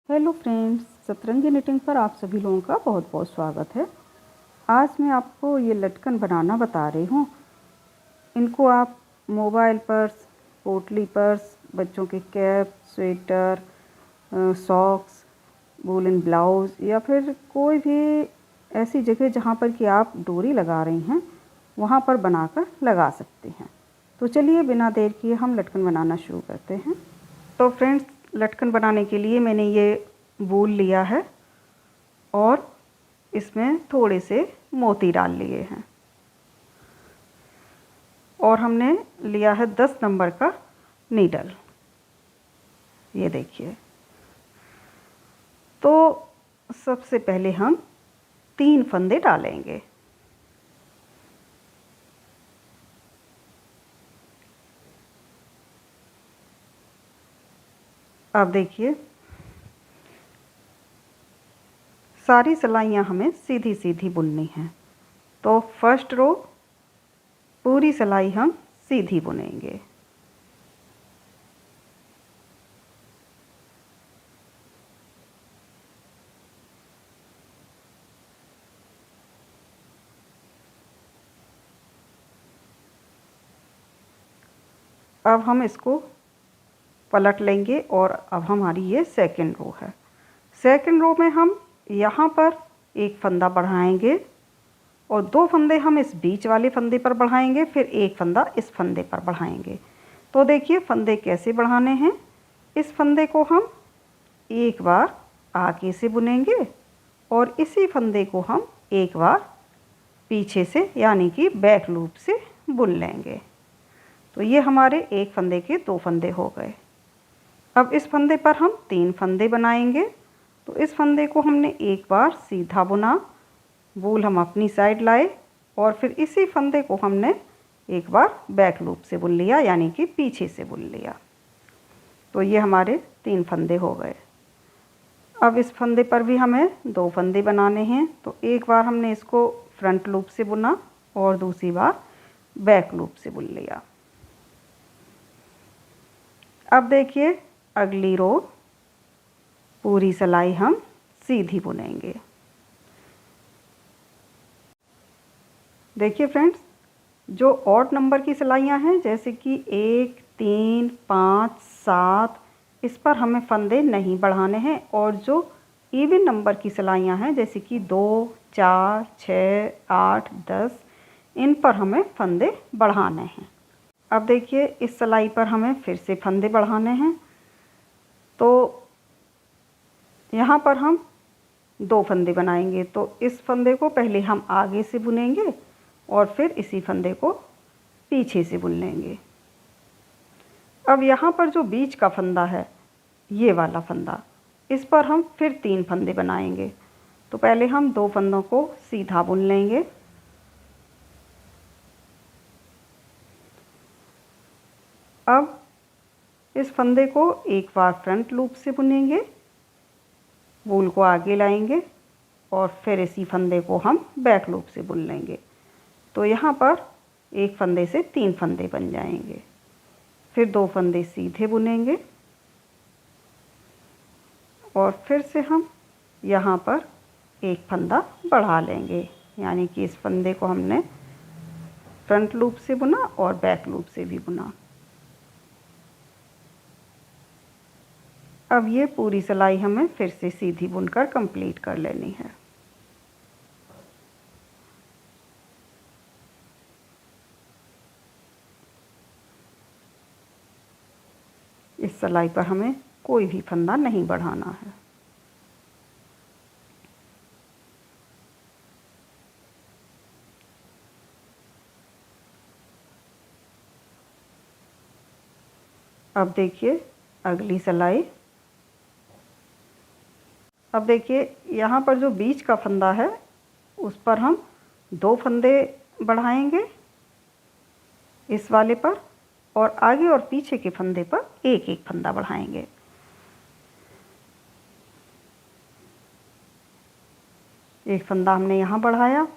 Hello friends, सतरंगी knitting पर आप सभी लोगों का बहुत बहुत स्वागत है। आज मैं आपको ये लटकन बनाना बता रही हूँ। इनको आप मोबाइल पर्स, पोटली पर्स, बच्चों के cap, sweater, socks, woollen blouse या फिर कोई भी ऐसी जगह जहाँ पर कि आप डोरी लगा रही हैं वहाँ पर बनाकर लगा सकते हैं। तो चलिए बिना देर किए हम लटकन बनाना शुरू करते हैं। तो फ्रेंड्स, लटकन बनाने के लिए मैंने ये वूल लिया है और इसमें थोड़े से मोती डाल लिए हैं और हमने लिया है 10 नंबर का नीडल। ये देखिए। तो सबसे पहले हम 3 फंदे डालेंगे। अब देखिए, सारी सिलाइयाँ हमें सीधी सीधी बुननी हैं। तो फर्स्ट रो पूरी सिलाई हम सीधी बुनेंगे। अब हम इसको पलट लेंगे और अब हमारी ये सेकंड रो है। सेकंड रो में हम यहाँ पर एक फंदा बढ़ाएंगे और 2 फंदे हम इस बीच वाले फंदे पर बढ़ाएंगे, फिर एक फंदा इस फंदे पर बढ़ाएंगे। तो देखिए फंदे कैसे बढ़ाने हैं। इस फंदे को हम एक बार आगे से बुनेंगे और इसी फंदे को हम एक बार पीछे से यानी कि बैक लूप से बुन लेंगे। तो ये हमारे एक फंदे के 2 फंदे हो गए। अब इस फंदे पर हम 3 फंदे बनाएंगे। तो इस फंदे को हमने एक बार सीधा बुना, वूल हम अपनी साइड लाए और फिर इसी फंदे को हमने एक बार बैक लूप से बुन लिया यानी कि पीछे से बुन लिया। तो ये हमारे 3 फंदे हो गए। अब इस फंदे पर भी हमें 2 फंदे बनाने हैं। तो एक बार हमने इसको फ्रंट लूप से बुना और दूसरी बार बैक लूप से बुन लिया। अब देखिए अगली रो पूरी सिलाई हम सीधी बुनेंगे। देखिए फ्रेंड्स, जो ऑड नंबर की सिलाइयाँ हैं जैसे कि 1, 3, 5, 7, इस पर हमें फंदे नहीं बढ़ाने हैं और जो इवन नंबर की सिलाइयाँ हैं जैसे कि 2, 4, 6, 8, 10, इन पर हमें फंदे बढ़ाने हैं। अब देखिए इस सिलाई पर हमें फिर से फंदे बढ़ाने हैं। तो यहाँ पर हम 2 फंदे बनाएंगे। तो इस फंदे को पहले हम आगे से बुनेंगे और फिर इसी फंदे को पीछे से बुन लेंगे। अब यहाँ पर जो बीच का फंदा है, ये वाला फंदा, इस पर हम फिर 3 फंदे बनाएंगे। तो पहले हम 2 फंदों को सीधा बुन लेंगे। अब इस फंदे को एक बार फ्रंट लूप से बुनेंगे, वूल को आगे लाएंगे और फिर इसी फंदे को हम बैक लूप से बुन लेंगे। तो यहाँ पर एक फंदे से 3 फंदे बन जाएंगे। फिर 2 फंदे सीधे बुनेंगे और फिर से हम यहाँ पर एक फंदा बढ़ा लेंगे यानी कि इस फंदे को हमने फ्रंट लूप से बुना और बैक लूप से भी बुना। अब ये पूरी सिलाई हमें फिर से सीधी बुनकर कंप्लीट कर लेनी है। इस सिलाई पर हमें कोई भी फंदा नहीं बढ़ाना है। अब देखिए अगली सिलाई। अब देखिए यहाँ पर जो बीच का फंदा है उस पर हम 2 फंदे बढ़ाएंगे इस वाले पर और आगे और पीछे के फंदे पर एक एक फंदा बढ़ाएंगे। एक फंदा हमने यहाँ बढ़ाया।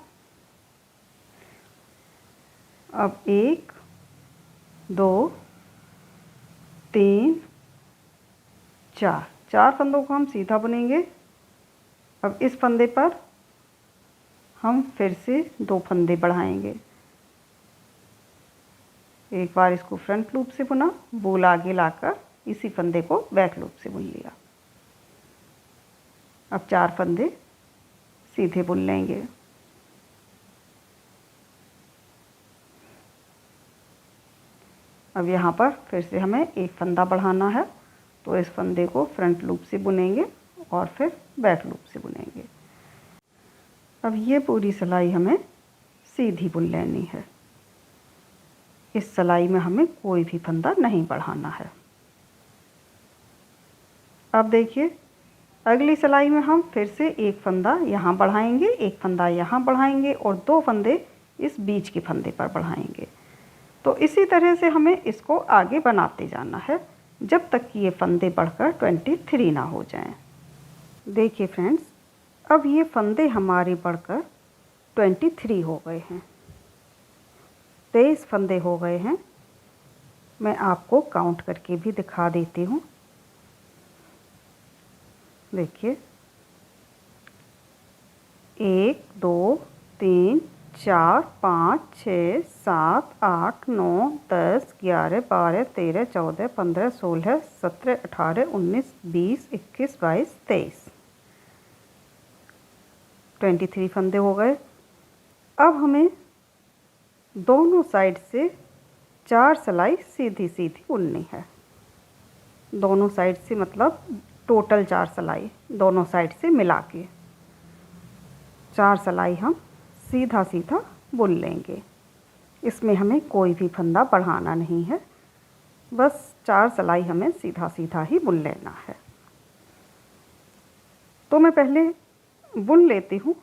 अब 1, 2, 3, 4 4 फंदों को हम सीधा बुनेंगे। अब इस फंदे पर हम फिर से 2 फंदे बढ़ाएंगे। एक बार इसको फ्रंट लूप से बुना, बूल आगे लाकर इसी फंदे को बैक लूप से बुन लिया। अब 4 फंदे सीधे बुन लेंगे। अब यहाँ पर फिर से हमें एक फंदा बढ़ाना है, तो इस फंदे को फ्रंट लूप से बुनेंगे और फिर बैक लूप से बुनेंगे। अब ये पूरी सिलाई हमें सीधी बुन लेनी है। इस सिलाई में हमें कोई भी फंदा नहीं बढ़ाना है। अब देखिए, अगली सिलाई में हम फिर से एक फंदा यहाँ बढ़ाएंगे, एक फंदा यहाँ बढ़ाएंगे और 2 फंदे इस बीच के फंदे पर बढ़ाएंगे। तो इसी तरह से हमें इसको आगे बनाते जाना है जब तक कि ये फंदे बढ़कर 23 ना हो जाएं। देखिए फ्रेंड्स, अब ये फंदे हमारे बढ़कर 23 हो गए हैं, 23 फंदे हो गए हैं। मैं आपको काउंट करके भी दिखा देती हूँ। देखिए, 1 2 3 4 5 6 7 8 9 10 11 12 13 14 15 16 17 18 19 20 21 22 23 23 फंदे हो गए। अब हमें दोनों साइड से 4 सिलाई सीधी सीधी बुननी है। दोनों साइड से मतलब टोटल 4 सिलाई, दोनों साइड से मिला के 4 सिलाई हम सीधा सीधा बुन लेंगे। इसमें हमें कोई भी फंदा बढ़ाना नहीं है, बस 4 सिलाई हमें सीधा सीधा ही बुन लेना है। तो मैं पहले बुन लेती हूँ,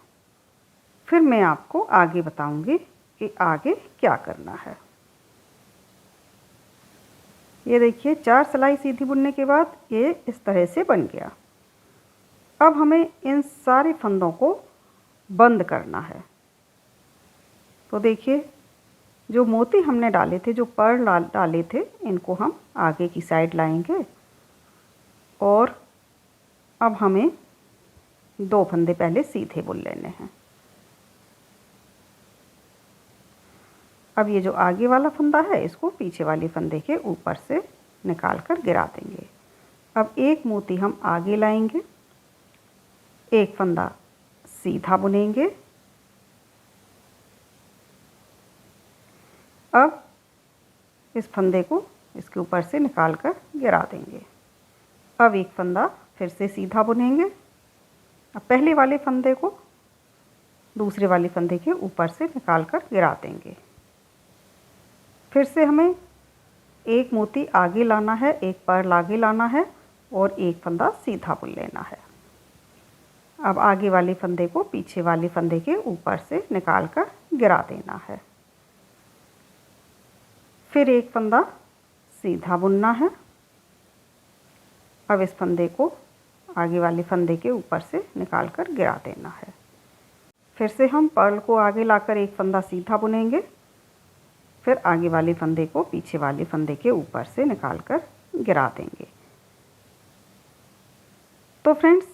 फिर मैं आपको आगे बताऊंगी कि आगे क्या करना है। ये देखिए, 4 सिलाई सीधी बुनने के बाद ये इस तरह से बन गया। अब हमें इन सारे फंदों को बंद करना है। तो देखिए, जो मोती हमने डाले थे, जो पर्ल डाले थे, इनको हम आगे की साइड लाएंगे और अब हमें 2 फंदे पहले सीधे बुन लेने हैं। अब ये जो आगे वाला फंदा है, इसको पीछे वाले फंदे के ऊपर से निकाल कर गिरा देंगे। अब एक मोती हम आगे लाएंगे, एक फंदा सीधा बुनेंगे। अब इस फंदे को इसके ऊपर से निकाल कर गिरा देंगे। अब एक फंदा फिर से सीधा बुनेंगे। अब पहले वाले फंदे को दूसरे वाले फंदे के ऊपर से निकाल कर गिरा देंगे। फिर से हमें एक मोती आगे लाना है, एक पर्ल आगे लाना है और एक फंदा सीधा बुन लेना है। अब आगे वाले फंदे को पीछे वाले फंदे के ऊपर से निकाल कर गिरा देना है। फिर एक फंदा सीधा बुनना है। अब इस फंदे को आगे वाले फंदे के ऊपर से निकाल कर गिरा देना है। फिर से हम पर्ल को आगे लाकर एक फंदा सीधा बुनेंगे, फिर आगे वाले फंदे को पीछे वाले फंदे के ऊपर से निकाल कर गिरा देंगे। तो फ्रेंड्स,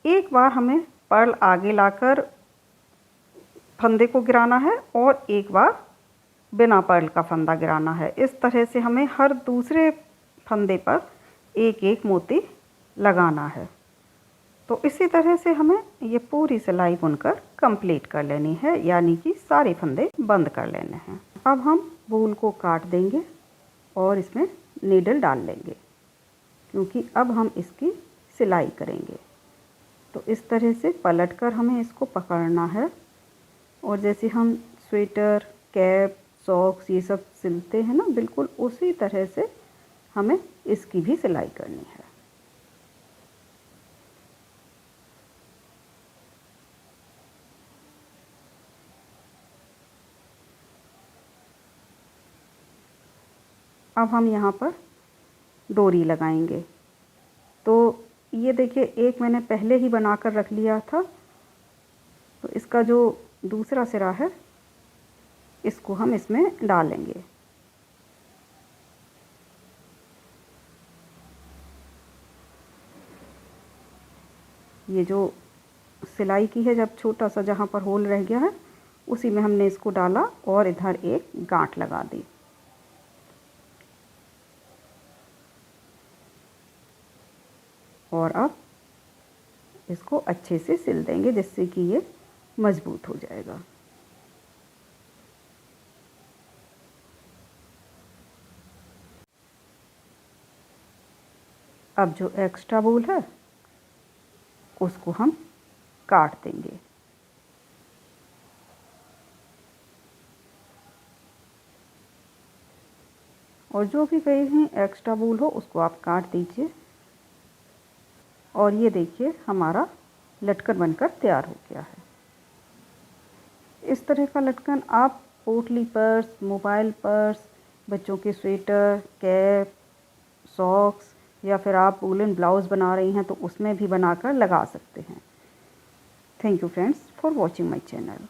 एक बार हमें पर्ल आगे लाकर फंदे को गिराना है और एक बार बिना पर्ल का फंदा गिराना है। इस तरह से हमें हर दूसरे फंदे पर एक एक मोती लगाना है। तो इसी तरह से हमें ये पूरी सिलाई बुनकर कंप्लीट कर लेनी है, यानी कि सारे फंदे बंद कर लेने हैं। अब हम वूल को काट देंगे और इसमें नीडल डाल लेंगे, क्योंकि अब हम इसकी सिलाई करेंगे। तो इस तरह से पलटकर हमें इसको पकड़ना है और जैसे हम स्वेटर, कैप, सॉक्स ये सब सिलते हैं ना, बिल्कुल उसी तरह से हमें इसकी भी सिलाई करनी है। अब हम यहाँ पर डोरी लगाएंगे। तो ये देखिए, एक मैंने पहले ही बनाकर रख लिया था, तो इसका जो दूसरा सिरा है इसको हम इसमें डालेंगे। ये जो सिलाई की है, जब छोटा सा जहाँ पर होल रह गया है उसी में हमने इसको डाला और इधर एक गांठ लगा दी। और अब इसको अच्छे से सिल देंगे जिससे कि ये मज़बूत हो जाएगा। अब जो एक्स्ट्रा वूल है उसको हम काट देंगे। और जो भी कहीं एक्स्ट्रा वूल हो उसको आप काट दीजिए। और ये देखिए हमारा लटकन बनकर तैयार हो गया है। इस तरह का लटकन आप पोटली पर्स, मोबाइल पर्स, बच्चों के स्वेटर, कैप, सॉक्स या फिर आप वूलन ब्लाउज़ बना रही हैं तो उसमें भी बनाकर लगा सकते हैं। Thank you friends for watching my channel.